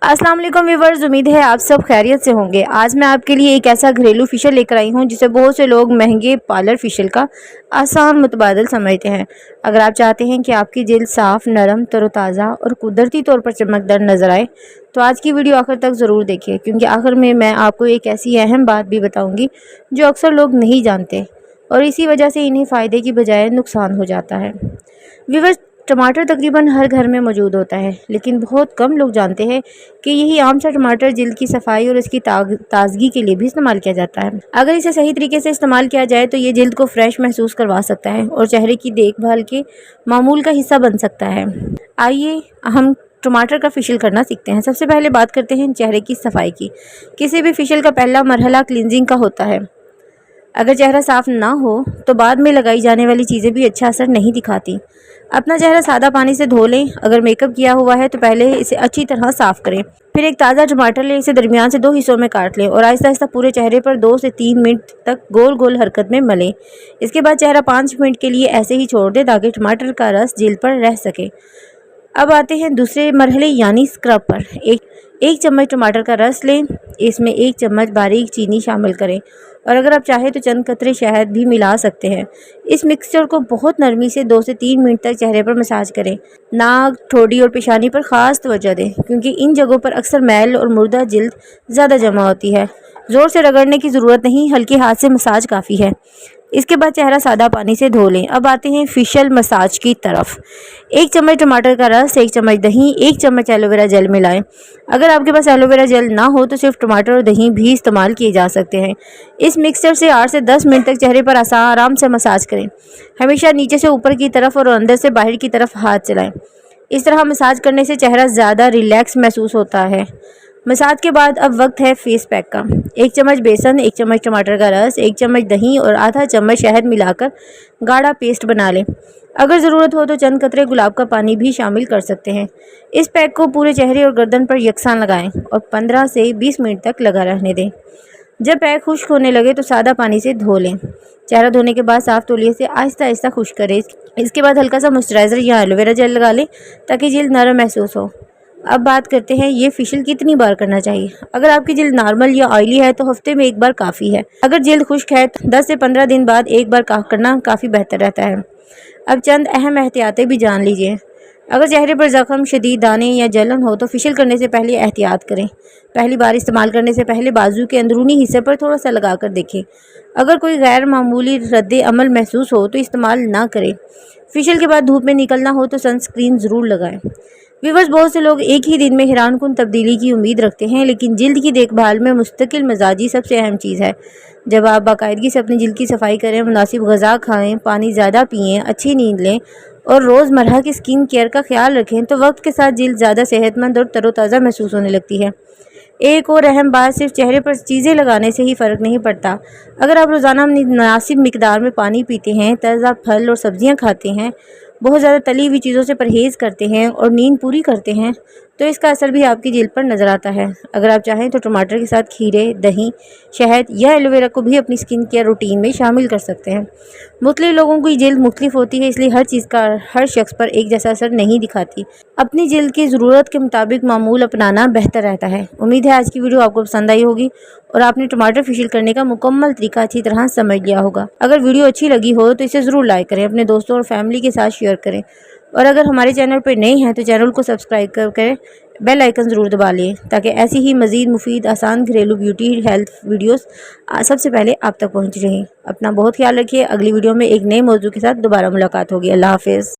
अस्सलाम वालेकुम व्यूअर्स, उम्मीद है आप सब खैरियत से होंगे। आज मैं आपके लिए एक ऐसा घरेलू फेशियल लेकर आई हूं जिसे बहुत से लोग महंगे पार्लर फेशियल का आसान मुतबादल समझते हैं। अगर आप चाहते हैं कि आपकी जल्द साफ़, नरम, तरोताज़ा और कुदरती तौर पर चमकदार नज़र आए तो आज की वीडियो आखिर तक ज़रूर देखिए, क्योंकि आखिर में मैं आपको एक ऐसी अहम बात भी बताऊँगी जो अक्सर लोग नहीं जानते और इसी वजह से इन्हें फ़ायदे की बजाय नुकसान हो जाता है। व्यूअर्स, टमाटर तकरीबन हर घर में मौजूद होता है, लेकिन बहुत कम लोग जानते हैं कि यही आम सा टमाटर जल्द की सफाई और इसकी ताजगी के लिए भी इस्तेमाल किया जाता है। अगर इसे सही तरीके से इस्तेमाल किया जाए तो ये जल्द को फ्रेश महसूस करवा सकता है और चेहरे की देखभाल के मामूल का हिस्सा बन सकता है। आइए हम टमाटर का फेशियल करना सीखते हैं। सबसे पहले बात करते हैं चेहरे की सफाई की। किसी भी फेशियल का पहला मरहला क्लींजिंग का होता है। अगर चेहरा साफ़ ना हो तो बाद में लगाई जाने वाली चीज़ें भी अच्छा असर नहीं दिखाती। अपना चेहरा सादा पानी से धो लें। अगर मेकअप किया हुआ है तो पहले इसे अच्छी तरह साफ़ करें। फिर एक ताज़ा टमाटर लें, इसे दरमियान से 2 हिस्सों में काट लें और आहिस्ता आहिस्ता पूरे चेहरे पर 2 से 3 मिनट तक गोल गोल हरकत में मलें। इसके बाद चेहरा 5 मिनट के लिए ऐसे ही छोड़ दें ताकि टमाटर का रस जल्द पर रह सके। अब आते हैं दूसरे मरहले यानी स्क्रब पर। एक चम्मच टमाटर का रस लें, इसमें 1 चम्मच बारीक चीनी शामिल करें और अगर आप चाहें तो चंद कतरे शहद भी मिला सकते हैं। इस मिक्सचर को बहुत नरमी से 2 से 3 मिनट तक चेहरे पर मसाज करें। नाक, ठोड़ी और पेशानी पर ख़ास तवज्जो दें, क्योंकि इन जगहों पर अक्सर मैल और मुर्दा जल्द ज़्यादा जमा होती है। ज़ोर से रगड़ने की ज़रूरत नहीं, हल्के हाथ से मसाज काफ़ी है। इसके बाद चेहरा सादा पानी से धो लें। अब आते हैं फेशियल मसाज की तरफ। 1 चम्मच टमाटर का रस, 1 चम्मच दही, 1 चम्मच एलोवेरा जेल मिलाएं। अगर आपके पास एलोवेरा जेल ना हो तो सिर्फ टमाटर और दही भी इस्तेमाल किए जा सकते हैं। इस मिक्सचर से 8 से 10 मिनट तक चेहरे पर आराम से मसाज करें। हमेशा नीचे से ऊपर की तरफ और अंदर से बाहर की तरफ हाथ चलाएं। इस तरह मसाज करने से चेहरा ज़्यादा रिलैक्स महसूस होता है। मसाज के बाद अब वक्त है फेस पैक का। 1 चम्मच बेसन, 1 चम्मच टमाटर का रस, 1 चम्मच दही और आधा चम्मच शहद मिलाकर गाढ़ा पेस्ट बना लें। अगर ज़रूरत हो तो चंद कतरे गुलाब का पानी भी शामिल कर सकते हैं। इस पैक को पूरे चेहरे और गर्दन पर यकसां लगाएं और 15 से 20 मिनट तक लगा रहने दें। जब पैक खुश्क होने लगे तो सादा पानी से धो लें। चेहरा धोने के बाद साफ़ तौलिए से आहिस्ता आहिस्ता खुश्क करें। इसके बाद हल्का सा मॉइस्चराइज़र या एलोवेरा जेल लगा लें ताकि जल्द नरम महसूस हो। अब बात करते हैं ये फेशियल कितनी बार करना चाहिए। अगर आपकी जल्द नॉर्मल या ऑयली है तो हफ्ते में 1 बार काफ़ी है। अगर जल्द खुश्क है तो 10 से 15 दिन बाद 1 बार करना काफ़ी बेहतर रहता है। अब चंद अहम एहतियातें भी जान लीजिए। अगर चेहरे पर ज़ख्म, शदीद दाने या जलन हो तो फेशियल करने से पहले एहतियात करें। पहली बार इस्तेमाल करने से पहले बाजू के अंदरूनी हिस्से पर थोड़ा सा लगा कर देखें। अगर कोई गैर मामूली रद्द अमल महसूस हो तो इस्तेमाल ना करें। फेशियल के बाद धूप में निकलना हो तो सनस्क्रीन ज़रूर लगाएं। व्यूअर्स, बहुत से लोग एक ही दिन में हैरानकुन तब्दीली की उम्मीद रखते हैं, लेकिन जल्द की देखभाल में मुस्तकिल मिजाजी सबसे अहम चीज़ है। जब आप बाकायदगी से अपनी जल्द की सफाई करें, मुनासिब ग़िज़ा खाएं, पानी ज़्यादा पिएं, अच्छी नींद लें और रोज़मर्रा की स्किन केयर का ख्याल रखें तो वक्त के साथ जल्द ज़्यादा सेहतमंद और तरोताज़ा महसूस होने लगती है। एक और अहम बात, सिर्फ चेहरे पर चीज़ें लगाने से ही फ़र्क नहीं पड़ता। अगर आप रोज़ाना मुनासिब मिकदार में पानी पीते हैं, ताज़ा फल और सब्ज़ियाँ खाते हैं, बहुत ज़्यादा तली हुई चीज़ों से परहेज़ करते हैं और नींद पूरी करते हैं तो इसका असर भी आपकी जल्द पर नज़र आता है। अगर आप चाहें तो टमाटर के साथ खीरे, दही, शहद या एलोवेरा को भी अपनी स्किन केयर रूटीन में शामिल कर सकते हैं। मुख्तलिफ लोगों की जल्द मुख्तलिफ होती है, इसलिए हर चीज़ का हर शख्स पर एक जैसा असर नहीं दिखाती। अपनी जल्द की ज़रूरत के मुताबिक मामूल अपनाना बेहतर रहता है। उम्मीद है आज की वीडियो आपको पसंद आई होगी और आपने टमाटर फेशियल करने का मुकम्मल तरीका अच्छी तरह समझ लिया होगा। अगर वीडियो अच्छी लगी हो तो इसे ज़रूर लाइक करें, अपने दोस्तों और फैमिली के साथ शेयर करें और अगर हमारे चैनल पर नए हैं तो चैनल को सब्सक्राइब करके बेल आइकन ज़रूर दबा लें ताकि ऐसी ही मज़ीद मुफीद, आसान घरेलू ब्यूटी हेल्थ वीडियोस सबसे पहले आप तक पहुँच रहें। अपना बहुत ख्याल रखिए। अगली वीडियो में एक नए मौजू के साथ दोबारा मुलाकात होगी। अल्लाह हाफ़िज़।